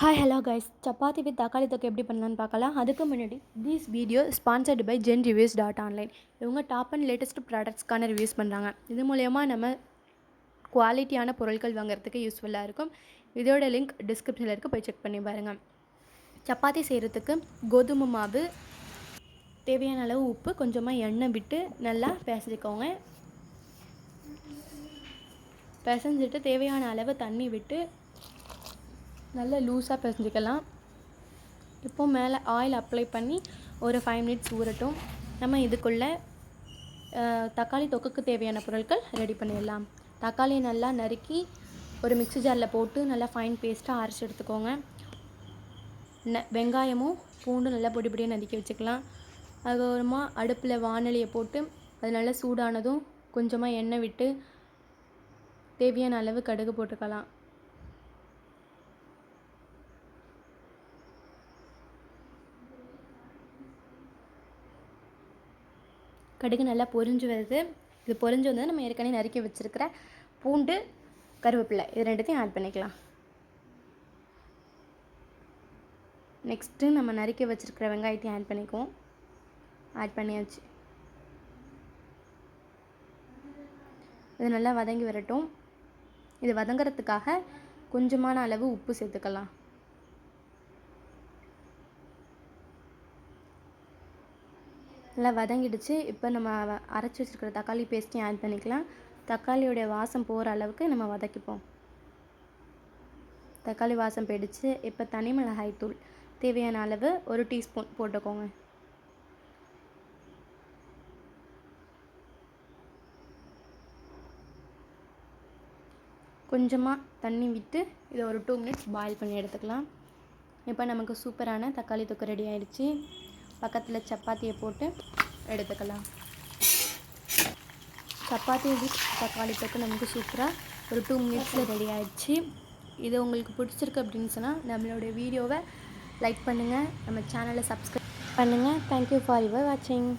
Hi hello guys, chapati with தக்காளி தொக்கு எப்படி பண்ணலான்னு பார்க்கலாம். அதுக்கு முன்னாடி this video sponsored by genreviews.online. இவங்க டாப் அண்ட் லேட்டஸ்ட் ப்ராடக்ட்ஸ்க்கான ரிவ்யூஸ் பண்ணுறாங்க. இது மூலயமா நம்ம குவாலிட்டியான பொருட்கள் வாங்குறதுக்கு யூஸ்ஃபுல்லாக இருக்கும். இதோட லிங்க் டிஸ்கிரிப்ஷனில் இருக்குது, போய் செக் பண்ணி பாருங்கள். சப்பாத்தி செய்கிறதுக்கு கோதுமை மாவு, தேவையான அளவு உப்பு, கொஞ்சமாக எண்ணெய் விட்டு நல்லா பிசைஞ்சிக்கோங்க. பிசைஞ்சிட்டு தேவையான அளவு தண்ணி விட்டு நல்லா லூஸாக பிசைஞ்சிக்கலாம். இப்போ மேலே ஆயில் அப்ளை பண்ணி ஒரு 5 மினிட்ஸ் ஊறட்டும். நம்ம இதுக்குள்ளே தக்காளி தொக்குக்கு தேவையான பொருட்கள் ரெடி பண்ணிடலாம். தக்காளியை நல்லா நறுக்கி ஒரு மிக்ஸி ஜாரில் போட்டு நல்லா ஃபைன் பேஸ்ட்டாக அரைச்சி எடுத்துக்கோங்க. வெங்காயமும் பூண்டும் நல்லா பொடி பொடியாக நறுக்கி வச்சுக்கலாம். அதுக்கப்புறமா அடுப்பில் வானலியை போட்டு அது நல்லா சூடானதும் கொஞ்சமாக எண்ணெய் விட்டு தேவையான அளவு கடுகு போட்டுக்கலாம். கடுகு நல்லா பொரிஞ்சு வருது. இது பொரிஞ்சு வந்தால் நம்ம ஏற்கனவே நறுக்கி வச்சுருக்கிற பூண்டு, கருவேப்பிலை இது ரெண்டுத்தையும் ஆட் பண்ணிக்கலாம். நெக்ஸ்ட்டு நம்ம நறுக்கி வச்சுருக்கிற வெங்காயத்தையும் ஆட் பண்ணிக்குவோம். ஆட் பண்ணியாச்சு. இது நல்லா வதங்கி வரட்டும். இது வதங்கிறதுக்காக கொஞ்சமான அளவு உப்பு சேர்த்துக்கலாம். நல்லா வதங்கிடுச்சு. இப்போ நம்ம அரைச்சி வச்சுருக்கிற தக்காளி பேஸ்ட்டையும் ஆட் பண்ணிக்கலாம். தக்காளியோடைய வாசம் போகிற அளவுக்கு நம்ம வதக்கிப்போம். தக்காளி வாசம் போயிடுச்சு. இப்போ தனி மிளகாய் தூள் தேவையான அளவு 1 டீஸ்பூன் போட்டுக்கோங்க. கொஞ்சமாக தண்ணி விட்டு இதை ஒரு 2 மினிட்ஸ் பாயில் பண்ணி எடுத்துக்கலாம். இப்போ நமக்கு சூப்பரான தக்காளி தொக்கு ரெடி ஆகிடுச்சு. பக்கத்தில் சப்பாத்தியை போட்டு எடுத்துக்கலாம். சப்பாத்தி வித் தக்காளி தொக்கு நமக்கு சூப்பராக ஒரு 2 மினிட்ஸில் ரெடி ஆகிடுச்சு. இது உங்களுக்கு பிடிச்சிருக்கு அப்படின்னு சொன்னால் நம்மளுடைய வீடியோவை லைக் பண்ணுங்கள், நம்ம சேனலை சப்ஸ்கிரைப் பண்ணுங்கள். தேங்க்யூ ஃபார் யுவர் வாட்சிங்.